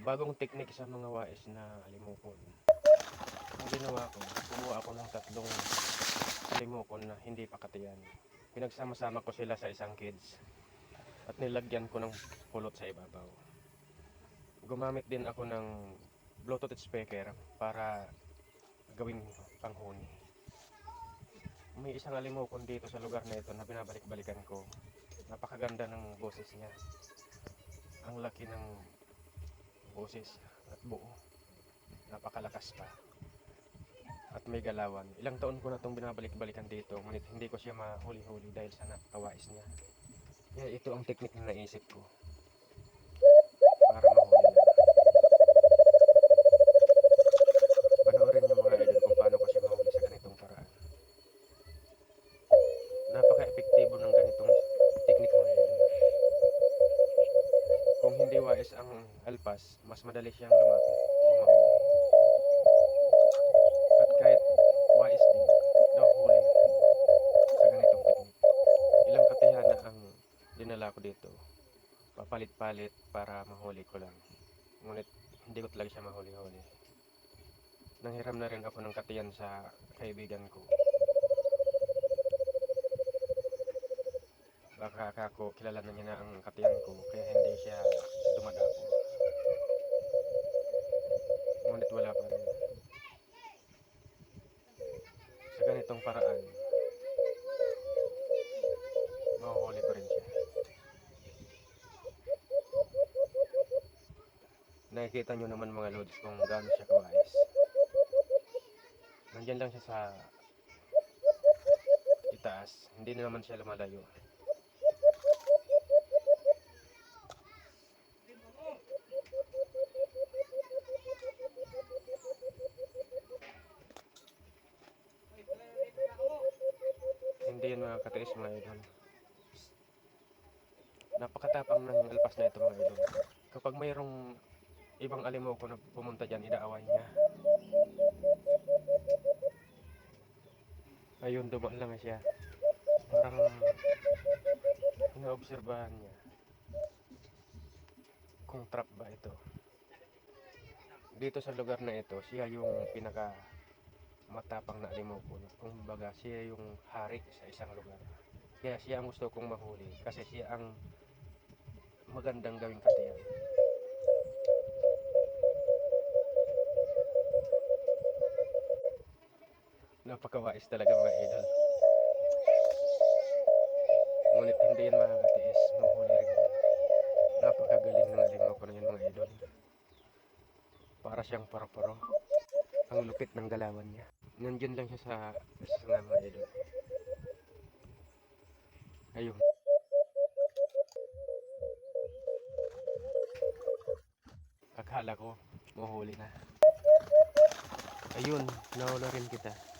Bagong teknik sa mga wais na alimokon. Ang ginawa ko, kumuha ako ng tatlong alimokon na hindi pa katiyan. Pinagsama-sama ko sila sa isang cage at nilagyan ko ng pulot sa ibabaw. Gumamit din ako ng Bluetooth speaker para gawing panghuni. May isang alimokon dito sa lugar na ito na binabalik-balikan ko. Napakaganda ng boses niya. Ang laki ng boses at buo. Napakalakas pa. At may galawan. Ilang taon ko na itong binabalik-balikan dito, ngunit hindi ko siya mahuli-huli dahil sa napakawais niya. Kaya ito ang teknik na naisip ko para mahuli niya. Panoorin niyo mga idol kung paano ko siya mahuli sa ganitong paraan. Napaka-epektibo ng ganitong teknik mga idol. Kung hindi wais ang alpas, mas madali siyang lumapit o mahuli. At kahit wais din, nahuli sa ganitong teknik. Ilang katihan na ang dinala ko dito. Papalit-palit para mahuli ko lang. Ngunit hindi ko talaga siya mahuli-huli. Nanghiram na rin ako ng katiyan sa kaibigan ko. Baka ako kilala na niya na ang katiyan ko kaya hindi siya dumadapo. Ngunit wala pa rin. Sa ganitong paraan, mahuhuli ko rin siya. Nakikita nyo naman mga lods kung gaano siya kawais. Nandyan lang siya sa itaas, hindi na naman siya lumalayo. Hindi yan mga katiis mga idol. Napakatapang ng alpas na ito mga idol. Kapag mayroong ibang alimoko na pumunta dyan, inaaway niya. Ayun, dumaan lang siya. Parang inaobserbahan niya kung trap ba ito. Dito sa lugar na ito, siya yung pinaka matapang na alimoko. Kumbaga, siya yung hari sa isang lugar. Kaya siya ang gusto kong mahuli kasi siya ang magandang gawing katiyan. Napakawais talaga mga idol. Ngunit hindi yan makakatiis, mahuli rin yan. Napakagaling ng alimoko na yan mga idol. Para siyang paro-paro. Ang lupit ng galawan niya. Nandiyan lang siya sa mga idol. Ayun. Akala ko, mahuli na. Ayun, nahula rin kita.